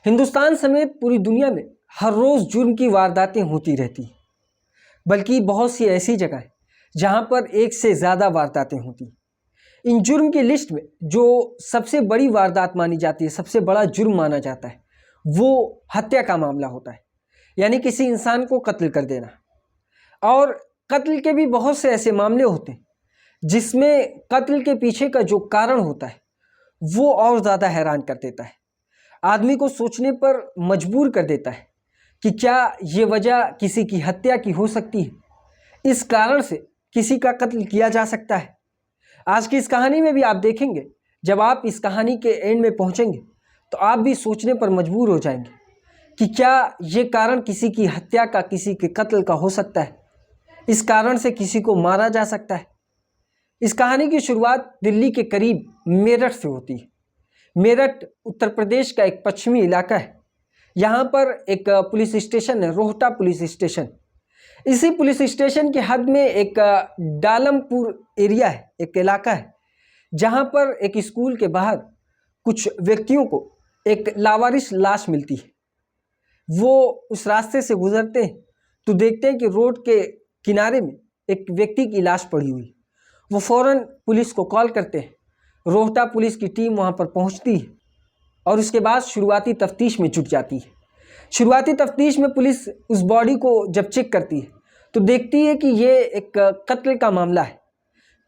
हिंदुस्तान समेत पूरी दुनिया में हर रोज़ जुर्म की वारदातें होती रहती हैं, बल्कि बहुत सी ऐसी जगह हैं जहां पर एक से ज़्यादा वारदातें होती हैं। इन जुर्म की लिस्ट में जो सबसे बड़ी वारदात मानी जाती है, सबसे बड़ा जुर्म माना जाता है, वो हत्या का मामला होता है, यानी किसी इंसान को कत्ल कर देना। और कत्ल के भी बहुत से ऐसे मामले होते हैं जिसमें कत्ल के पीछे का जो कारण होता है वो और ज़्यादा हैरान कर देता है, आदमी को सोचने पर मजबूर कर देता है कि क्या ये वजह किसी की हत्या की हो सकती है, इस कारण से किसी का कत्ल किया जा सकता है। आज की इस कहानी में भी आप देखेंगे, जब आप इस कहानी के एंड में पहुंचेंगे तो आप भी सोचने पर मजबूर हो जाएंगे कि क्या ये कारण किसी की हत्या का, किसी के कत्ल का हो सकता है, इस कारण से किसी को मारा जा सकता है। इस कहानी की शुरुआत दिल्ली के करीब मेरठ से होती है। मेरठ उत्तर प्रदेश का एक पश्चिमी इलाका है। यहाँ पर एक पुलिस स्टेशन है, रोहटा पुलिस स्टेशन। इसी पुलिस स्टेशन के हद में एक डालमपुर एरिया है, एक इलाका है, जहाँ पर एक स्कूल के बाहर कुछ व्यक्तियों को एक लावारिस लाश मिलती है। वो उस रास्ते से गुजरते हैं तो देखते हैं कि रोड के किनारे में एक व्यक्ति की लाश पड़ी हुई। वो फौरन पुलिस को कॉल करते हैं। रोहटा पुलिस की टीम वहाँ पर पहुँचती है और उसके बाद शुरुआती तफ्तीश में जुट जाती है। शुरुआती तफ्तीश में पुलिस उस बॉडी को जब चेक करती है तो देखती है कि ये एक कत्ल का मामला है।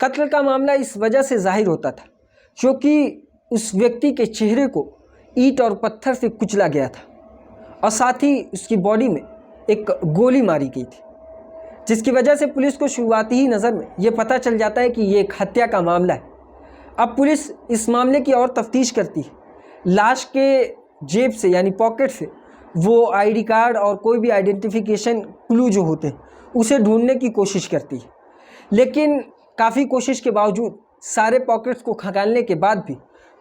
कत्ल का मामला इस वजह से जाहिर होता था क्योंकि उस व्यक्ति के चेहरे को ईंट और पत्थर से कुचला गया था और साथ ही उसकी बॉडी में एक गोली मारी गई थी, जिसकी वजह से पुलिस को शुरुआती ही नज़र में ये पता चल जाता है कि ये एक हत्या का मामला है। अब पुलिस इस मामले की और तफ्तीश करती है। लाश के जेब से यानी पॉकेट से वो आईडी कार्ड और कोई भी आइडेंटिफिकेशन क्लू जो होते हैं उसे ढूंढने की कोशिश करती है, लेकिन काफ़ी कोशिश के बावजूद, सारे पॉकेट्स को खंगालने के बाद भी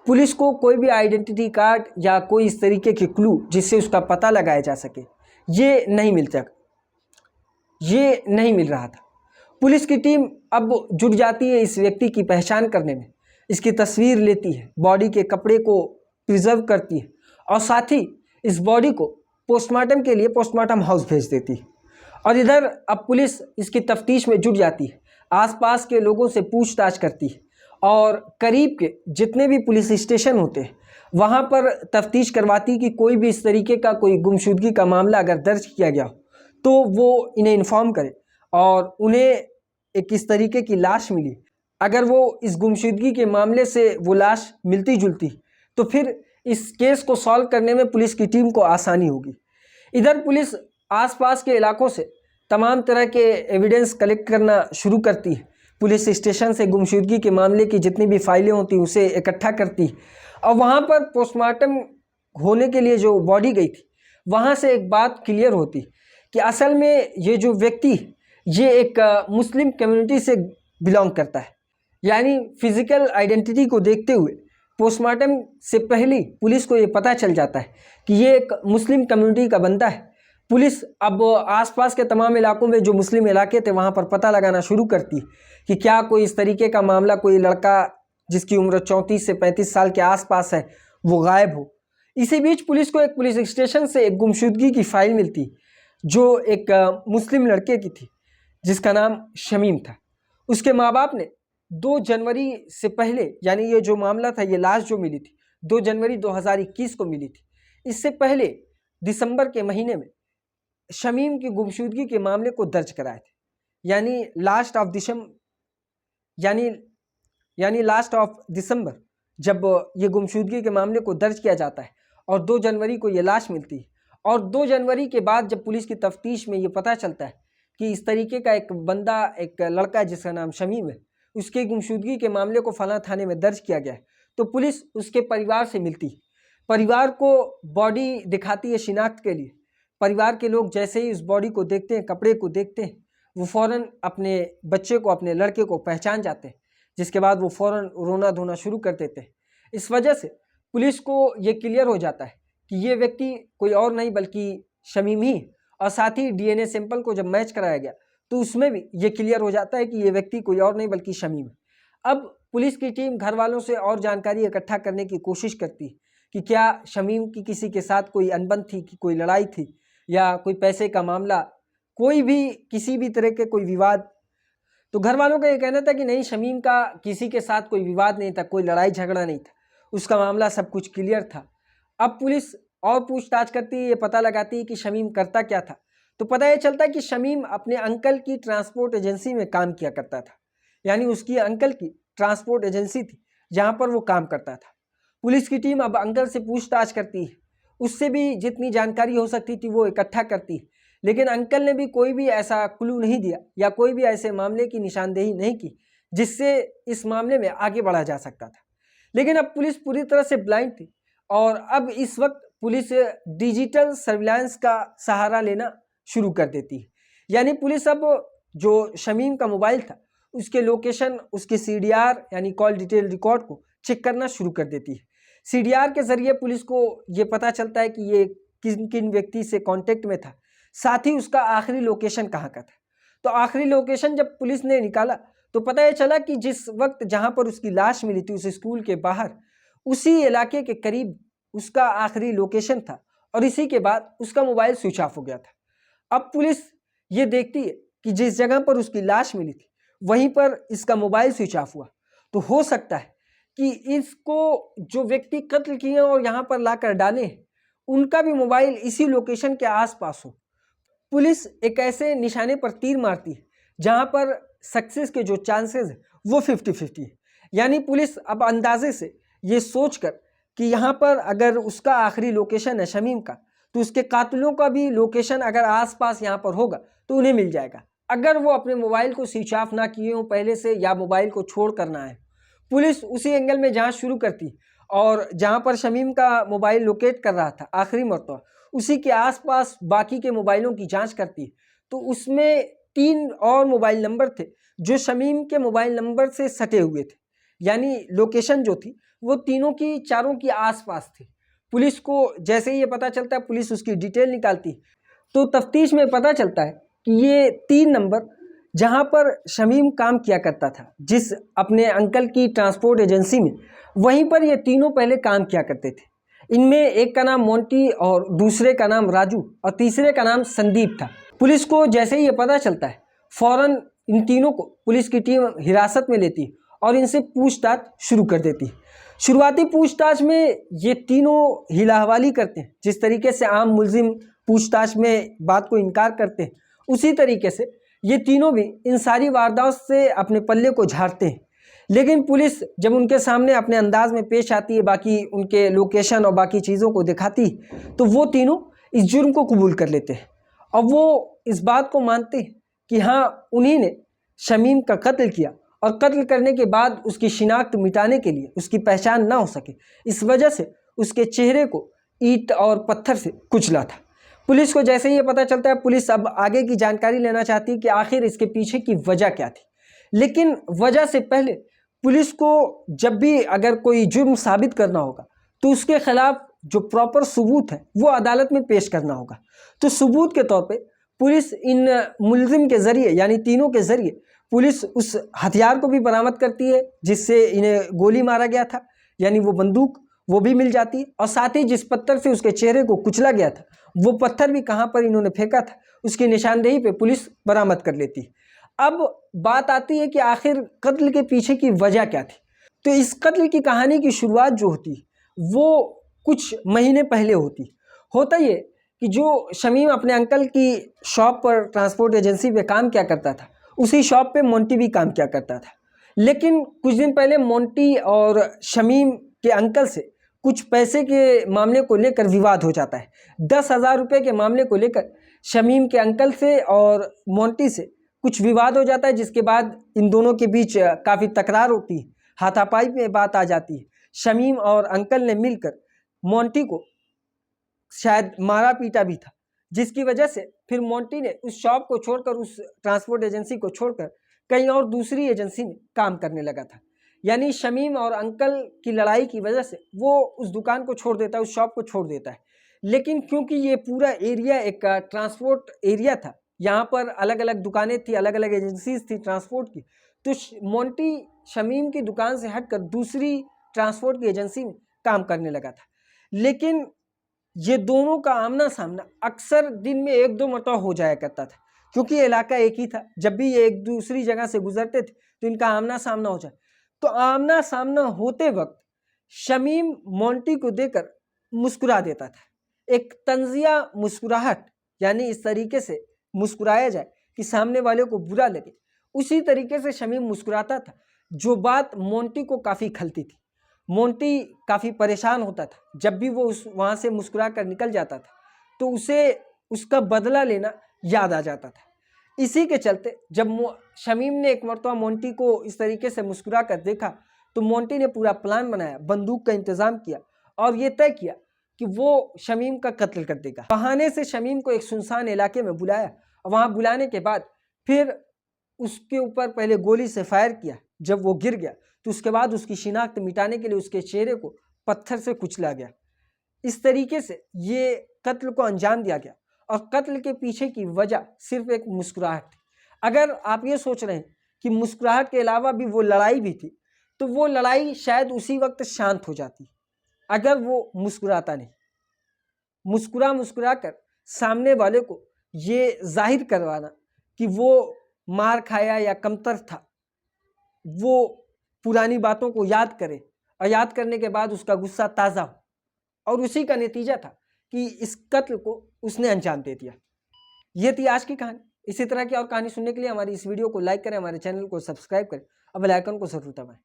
पुलिस को कोई भी आइडेंटिटी कार्ड या कोई इस तरीके के क्लू जिससे उसका पता लगाया जा सके ये नहीं मिल रहा था। पुलिस की टीम अब जुट जाती है इस व्यक्ति की पहचान करने में, इसकी तस्वीर लेती है, बॉडी के कपड़े को प्रिजर्व करती है और साथ ही इस बॉडी को पोस्टमार्टम के लिए पोस्टमार्टम हाउस भेज देती है। और इधर अब पुलिस इसकी तफ्तीश में जुट जाती है, आसपास के लोगों से पूछताछ करती है और करीब के जितने भी पुलिस स्टेशन होते हैं वहाँ पर तफ्तीश करवाती कि कोई भी इस तरीके का कोई गुमशुदगी का मामला अगर दर्ज किया गया हो तो वो इन्हें इन्फॉर्म करे और उन्हें एक इस तरीके की लाश मिली, अगर वो इस गुमशुदगी के मामले से वो लाश मिलती जुलती तो फिर इस केस को सॉल्व करने में पुलिस की टीम को आसानी होगी। इधर पुलिस आसपास के इलाकों से तमाम तरह के एविडेंस कलेक्ट करना शुरू करती है। पुलिस स्टेशन से गुमशुदगी के मामले की जितनी भी फाइलें होती उसे इकट्ठा करती है और वहाँ पर पोस्टमार्टम होने के लिए जो बॉडी गई थी वहाँ से एक बात क्लियर होती कि असल में ये जो व्यक्ति ये एक मुस्लिम कम्युनिटी से बिलोंग करता है। यानी फिजिकल आइडेंटिटी को देखते हुए पोस्टमार्टम से पहले पुलिस को ये पता चल जाता है कि ये एक मुस्लिम कम्युनिटी का बंदा है। पुलिस अब आसपास के तमाम इलाकों में जो मुस्लिम इलाके थे वहाँ पर पता लगाना शुरू करती कि क्या कोई इस तरीके का मामला, कोई लड़का जिसकी उम्र 34 से 35 साल के आसपास है वो गायब हो। इसी बीच पुलिस को एक पुलिस स्टेशन से एक गुमशुदगी की फाइल मिलती जो एक मुस्लिम लड़के की थी जिसका नाम शमीम था। उसके माँ बाप ने 2 जनवरी से पहले, यानी ये जो मामला था, ये लाश जो मिली थी 2 जनवरी 2021 को मिली थी, इससे पहले दिसंबर के महीने में शमीम की गुमशुदगी के मामले को दर्ज कराए थे। यानी लास्ट ऑफ दिसंबर जब ये गुमशुदगी के मामले को दर्ज किया जाता है और 2 जनवरी को ये लाश मिलती है और 2 जनवरी के बाद जब पुलिस की तफ्तीश में ये पता चलता है कि इस तरीके का एक बंदा, एक लड़का जिसका नाम शमीम है, उसके गुमशुदगी के मामले को फलां थाने में दर्ज किया गया है, तो पुलिस उसके परिवार से मिलती है, परिवार को बॉडी दिखाती है शिनाख्त के लिए। परिवार के लोग जैसे ही उस बॉडी को देखते हैं, कपड़े को देखते हैं, वो फ़ौरन अपने बच्चे को, अपने लड़के को पहचान जाते हैं, जिसके बाद वो फ़ौरन रोना धोना शुरू कर देते हैं। इस वजह से पुलिस को ये क्लियर हो जाता है कि ये व्यक्ति कोई और नहीं बल्कि शमीम ही। और साथ ही डीएनए सैंपल को जब मैच कराया गया तो उसमें भी ये क्लियर हो जाता है कि ये व्यक्ति कोई और नहीं बल्कि शमीम है। अब पुलिस की टीम घर वालों से और जानकारी इकट्ठा करने की कोशिश करती है कि क्या शमीम की किसी के साथ कोई अनबन थी, कि कोई लड़ाई थी या कोई पैसे का मामला, कोई भी किसी भी तरह के कोई विवाद। तो घर वालों का ये कहना था कि नहीं, शमीम का किसी के साथ कोई विवाद नहीं था, कोई लड़ाई झगड़ा नहीं था, उसका मामला सब कुछ क्लियर था। अब पुलिस और पूछताछ करती है, ये पता लगाती है कि शमीम करता क्या था। तो पता ये चलता है कि शमीम अपने अंकल की ट्रांसपोर्ट एजेंसी में काम किया करता था, यानी उसकी अंकल की ट्रांसपोर्ट एजेंसी थी जहाँ पर वो काम करता था। पुलिस की टीम अब अंकल से पूछताछ करती है, उससे भी जितनी जानकारी हो सकती थी वो इकट्ठा करती है, लेकिन अंकल ने भी कोई भी ऐसा क्लू नहीं दिया या कोई भी ऐसे मामले की निशानदेही नहीं की जिससे इस मामले में आगे बढ़ा जा सकता था। लेकिन अब पुलिस पूरी तरह से ब्लाइंड थी और अब इस वक्त पुलिस डिजिटल सर्विलांस का सहारा लेना शुरू कर देती है। यानी पुलिस अब जो शमीम का मोबाइल था उसके लोकेशन, उसके CDR यानी कॉल डिटेल रिकॉर्ड को चेक करना शुरू कर देती है। CDR के जरिए पुलिस को ये पता चलता है कि ये किन किन व्यक्ति से कांटेक्ट में था, साथ ही उसका आखिरी लोकेशन कहाँ का था। तो आखिरी लोकेशन जब पुलिस ने निकाला तो पता ये चला कि जिस वक्त जहाँ पर उसकी लाश मिली थी उस स्कूल के बाहर, उसी इलाके के करीब उसका आखिरी लोकेशन था और इसी के बाद उसका मोबाइल स्विच ऑफ हो गया था। अब पुलिस ये देखती है कि जिस जगह पर उसकी लाश मिली थी वहीं पर इसका मोबाइल स्विच ऑफ हुआ, तो हो सकता है कि इसको जो व्यक्ति कत्ल किए और यहाँ पर लाकर डाले हैं उनका भी मोबाइल इसी लोकेशन के आसपास हो। पुलिस एक ऐसे निशाने पर तीर मारती है जहाँ पर सक्सेस के जो चांसेस है वो 50-50 है। यानी पुलिस अब अंदाजे से ये सोचकर कि यहाँ पर अगर उसका आखिरी लोकेशन है शमीम का, तो उसके कातिलों का भी लोकेशन अगर आसपास यहाँ पर होगा तो उन्हें मिल जाएगा। अगर वो अपने मोबाइल को स्विच ऑफ ना किए हों पहले से या मोबाइल को छोड़ करना है, पुलिस उसी एंगल में जांच शुरू करती और जहाँ पर शमीम का मोबाइल लोकेट कर रहा था आखिरी मरतबा, उसी के आसपास बाकी के मोबाइलों की जांच करती। तो उसमें 3 और मोबाइल नंबर थे जो शमीम के मोबाइल नंबर से सटे हुए थे, यानी लोकेशन जो थी वो तीनों की चारों की आसपास थी। पुलिस को जैसे ही ये पता चलता है पुलिस उसकी डिटेल निकालती, तो तफ्तीश में पता चलता है कि ये 3 नंबर जहाँ पर शमीम काम किया करता था जिस अपने अंकल की ट्रांसपोर्ट एजेंसी में, वहीं पर ये तीनों पहले काम किया करते थे। इनमें एक का नाम मोंटी और दूसरे का नाम राजू और तीसरे का नाम संदीप था। पुलिस को जैसे ही ये पता चलता है फौरन इन तीनों को पुलिस की टीम हिरासत में लेती और इनसे पूछताछ शुरू कर देती। शुरुआती पूछताछ में ये तीनों हिला हवाली करते हैं, जिस तरीके से आम मुलजिम पूछताछ में बात को इनकार करते हैं उसी तरीके से ये तीनों भी इन सारी वारदातों से अपने पल्ले को झाड़ते हैं। लेकिन पुलिस जब उनके सामने अपने अंदाज में पेश आती है, बाकी उनके लोकेशन और बाकी चीज़ों को दिखाती, तो वो तीनों इस जुर्म को कबूल कर लेते हैं और वो इस बात को मानते हैं कि हाँ, उन्हीं ने शमीम का कत्ल किया और कत्ल करने के बाद उसकी शिनाख्त मिटाने के लिए उसकी पहचान ना हो सके, इस वजह से उसके चेहरे को ईंट और पत्थर से कुचला था। पुलिस को जैसे ही ये पता चलता है पुलिस अब आगे की जानकारी लेना चाहती है कि आखिर इसके पीछे की वजह क्या थी। लेकिन वजह से पहले पुलिस को जब भी अगर कोई जुर्म साबित करना होगा तो उसके खिलाफ जो प्रॉपर सबूत है वो अदालत में पेश करना होगा। तो सबूत के तौर पे पुलिस इन मुलजिम के ज़रिए यानी तीनों के ज़रिए पुलिस उस हथियार को भी बरामद करती है जिससे इन्हें गोली मारा गया था, यानी वो बंदूक वो भी मिल जाती है और साथ ही जिस पत्थर से उसके चेहरे को कुचला गया था वो पत्थर भी कहाँ पर इन्होंने फेंका था उसकी निशानदेही पे पुलिस बरामद कर लेती है। अब बात आती है कि आखिर कत्ल के पीछे की वजह क्या थी। तो इस कत्ल की कहानी की शुरुआत जो होती है वो कुछ महीने पहले होता ये कि जो शमीम अपने अंकल की शॉप पर ट्रांसपोर्ट एजेंसी पे काम किया करता था उसी शॉप पे मोंटी भी काम किया करता था। लेकिन कुछ दिन पहले मोंटी और शमीम के अंकल से कुछ पैसे के मामले को लेकर विवाद हो जाता है। 10,000 रुपये के मामले को लेकर शमीम के अंकल से और मोंटी से कुछ विवाद हो जाता है, जिसके बाद इन दोनों के बीच काफ़ी तकरार होती है, हाथापाई में बात आ जाती है। शमीम और अंकल ने मिलकर मोंटी को शायद मारा पीटा भी था, जिसकी वजह से फिर मोंटी ने उस शॉप को छोड़कर, उस ट्रांसपोर्ट एजेंसी को छोड़कर कहीं और दूसरी एजेंसी में काम करने लगा था। यानी शमीम और अंकल की लड़ाई की वजह से वो उस दुकान को छोड़ देता है, उस शॉप को छोड़ देता है। लेकिन क्योंकि ये पूरा एरिया एक ट्रांसपोर्ट एरिया था, यहाँ पर अलग अलग दुकानें थी, अलग अलग एजेंसीज थी ट्रांसपोर्ट की, तो मोंटी शमीम की दुकान से हटकर दूसरी ट्रांसपोर्ट की एजेंसी में काम करने लगा था। लेकिन ये दोनों का आमना सामना अक्सर दिन में 1-2 मरतबा हो जाया करता था, क्योंकि ये इलाका एक ही था। जब भी ये एक दूसरी जगह से गुजरते थे तो इनका आमना सामना हो जाए। तो आमना सामना होते वक्त शमीम मोंटी को देखकर मुस्कुरा देता था। एक तंजिया मुस्कुराहट, यानी इस तरीके से मुस्कुराया जाए कि सामने वाले को बुरा लगे, उसी तरीके से शमीम मुस्कुराता था, जो बात मोंटी को काफ़ी खलती थी। मोंटी काफ़ी परेशान होता था। जब भी वो वहाँ से मुस्कुरा कर निकल जाता था तो उसे उसका बदला लेना याद आ जाता था। इसी के चलते जब शमीम ने एक मरतबा मोंटी को इस तरीके से मुस्कुरा कर देखा तो मोंटी ने पूरा प्लान बनाया, बंदूक का इंतज़ाम किया और ये तय किया कि वो शमीम का कत्ल कर देगा। बहाने से शमीम को एक सुनसान इलाके में बुलाया और वहाँ बुलाने के बाद फिर उसके ऊपर पहले गोली से फायर किया। जब वो गिर गया तो उसके बाद उसकी शिनाख्त मिटाने के लिए उसके चेहरे को पत्थर से कुचला गया। इस तरीके से ये कत्ल को अंजाम दिया गया और कत्ल के पीछे की वजह सिर्फ एक मुस्कुराहट थी। अगर आप ये सोच रहे हैं कि मुस्कुराहट के अलावा भी वो लड़ाई भी थी, तो वो लड़ाई शायद उसी वक्त शांत हो जाती अगर वो मुस्कुराता नहीं। मुस्कुरा कर सामने वाले को ये जाहिर करवाना कि वो मार खाया या कमतर था, वो पुरानी बातों को याद करे और याद करने के बाद उसका गुस्सा ताज़ा हो, और उसी का नतीजा था कि इस कत्ल को उसने अंजाम दे दिया। ये थी आज की कहानी। इसी तरह की और कहानी सुनने के लिए हमारी इस वीडियो को लाइक करें, हमारे चैनल को सब्सक्राइब करें और बेल आइकन को जरूर दबाएं।